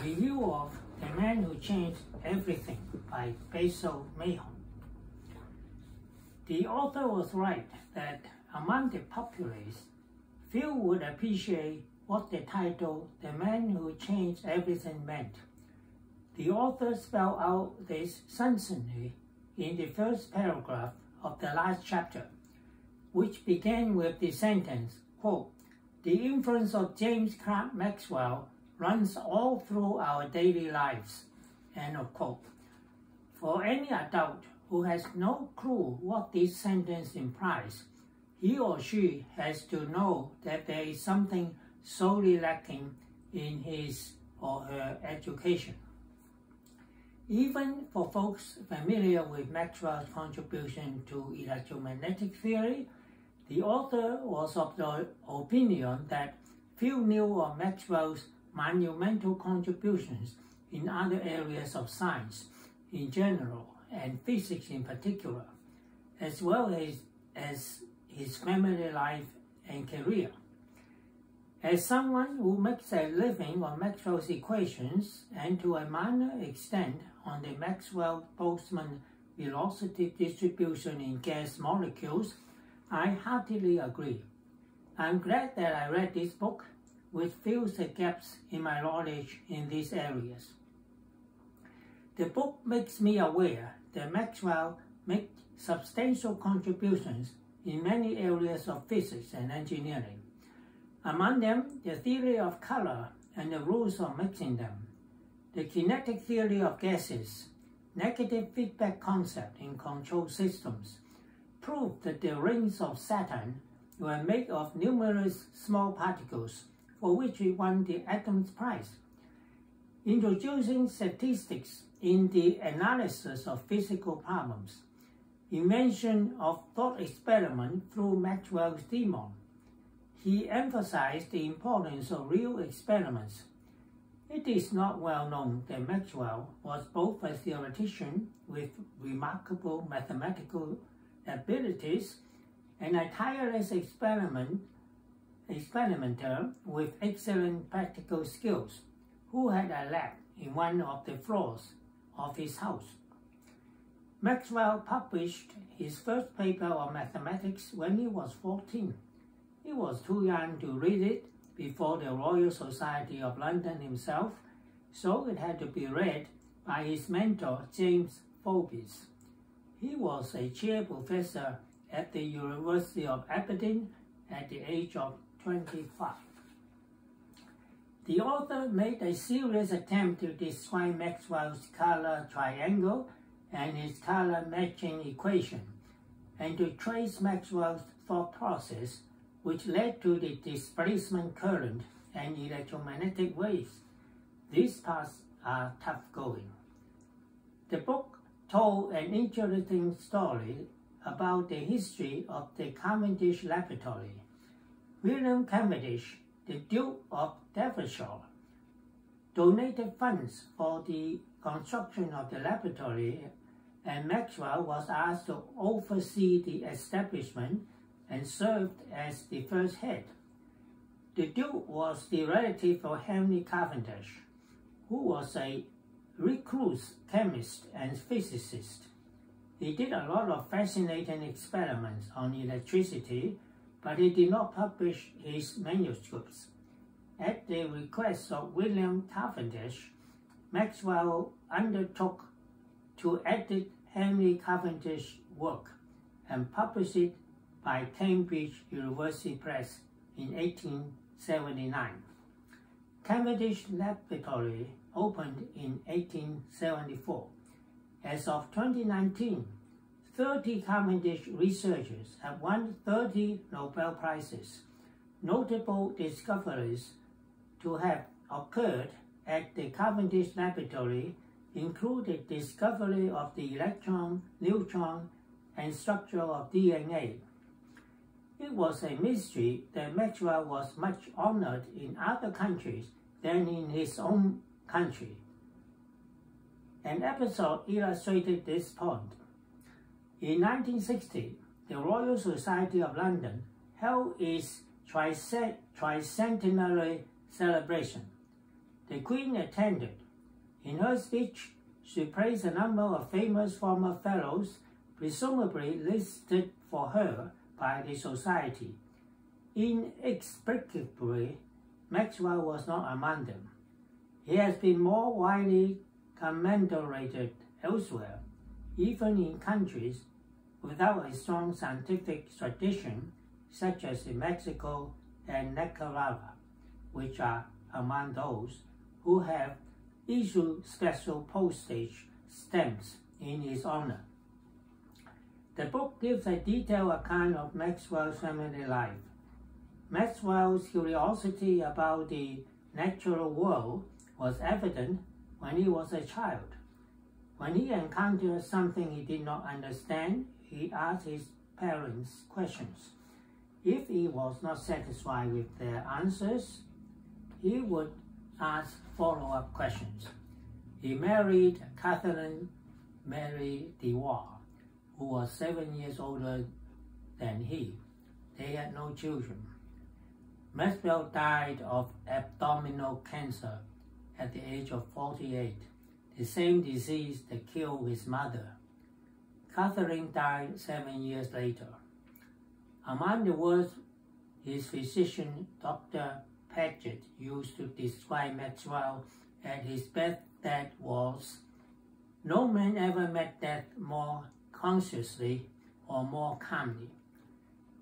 Review of The Man Who Changed Everything by Maxwell. The author was right that among the populace, few would appreciate what the title The Man Who Changed Everything meant. The author spelled out this succinctly in the first paragraph of the last chapter, which began with the sentence, quote, "The influence of James Clerk Maxwell runs all through our daily lives," end of quote. For any adult who has no clue what this sentence implies, he or she has to know that there is something sorely lacking in his or her education. Even for folks familiar with Maxwell's contribution to electromagnetic theory, the author was of the opinion that few knew of Maxwell's monumental contributions in other areas of science in general and physics in particular, as well as his family life and career. As someone who makes a living on Maxwell's equations and to a minor extent on the Maxwell-Boltzmann velocity distribution in gas molecules, I heartily agree. I'm glad that I read this book, which fills the gaps in my knowledge in these areas. The book makes me aware that Maxwell made substantial contributions in many areas of physics and engineering. Among them, the theory of color and the rules of mixing them, the kinetic theory of gases, negative feedback concept in control systems, proved that the rings of Saturn were made of numerous small particles, for which he won the Adams Prize. Introducing statistics in the analysis of physical problems, invention of thought experiment through Maxwell's demon. He emphasized the importance of real experiments. It is not well known that Maxwell was both a theoretician with remarkable mathematical abilities and a tireless experimenter with excellent practical skills, who had a lab in one of the floors of his house. Maxwell published his first paper on mathematics when he was 14. He was too young to read it before the Royal Society of London himself, so it had to be read by his mentor, James Forbes. He was a chair professor at the University of Aberdeen at the age of 25. The author made a serious attempt to describe Maxwell's color triangle and his color matching equation, and to trace Maxwell's thought process, which led to the displacement current and electromagnetic waves. These parts are tough going. The book told an interesting story about the history of the Cavendish Laboratory. William Cavendish, the Duke of Devonshire, donated funds for the construction of the laboratory, and Maxwell was asked to oversee the establishment and served as the first head. The Duke was the relative of Henry Cavendish, who was a recluse chemist and physicist. He did a lot of fascinating experiments on electricity, but he did not publish his manuscripts. At the request of William Cavendish, Maxwell undertook to edit Henry Cavendish's work and publish it by Cambridge University Press in 1879. Cavendish Laboratory opened in 1874. As of 2019, 30 Cavendish researchers have won 30 Nobel Prizes. Notable discoveries to have occurred at the Cavendish Laboratory include the discovery of the electron, neutron, and structure of DNA. It was a mystery that Maxwell was much honored in other countries than in his own country. An episode illustrated this point. In 1960, the Royal Society of London held its tricentenary celebration. The Queen attended. In her speech, she praised a number of famous former fellows, presumably listed for her by the Society. Inexplicably, Maxwell was not among them. He has been more widely commemorated elsewhere, even in countries without a strong scientific tradition, such as in Mexico and Nicaragua, which are among those who have issued special postage stamps in his honor. The book gives a detailed account of Maxwell's family life. Maxwell's curiosity about the natural world was evident when he was a child. When he encountered something he did not understand, he asked his parents questions. If he was not satisfied with their answers, he would ask follow-up questions. He married Catherine Mary DeWar, who was 7 years older than he. They had no children. Maxwell died of abdominal cancer at the age of 48, the same disease that killed his mother. Catherine died 7 years later. Among the words his physician, Dr. Paget, used to describe Maxwell at his deathbed was, "No man ever met death more consciously or more calmly."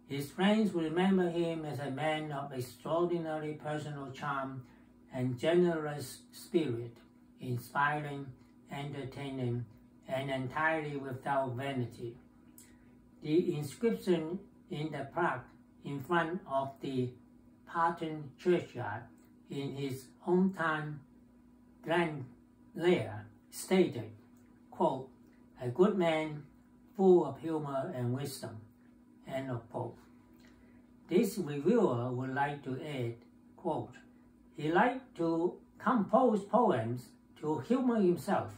His friends remember him as a man of extraordinary personal charm and generous spirit, inspiring, entertaining, and entirely without vanity. The inscription in the plaque in front of the Parton churchyard in his hometown Glenlair stated, quote, "A good man, full of humor and wisdom," end of quote. This reviewer would like to add, quote, "He liked to compose poems to humor himself,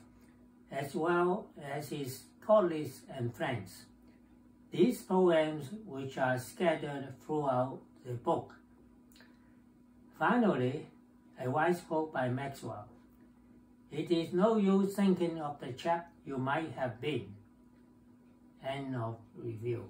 as well as his colleagues and friends. These poems, which are scattered throughout the book." Finally, a wise quote by Maxwell: "It is no use thinking of the chap you might have been." End of review.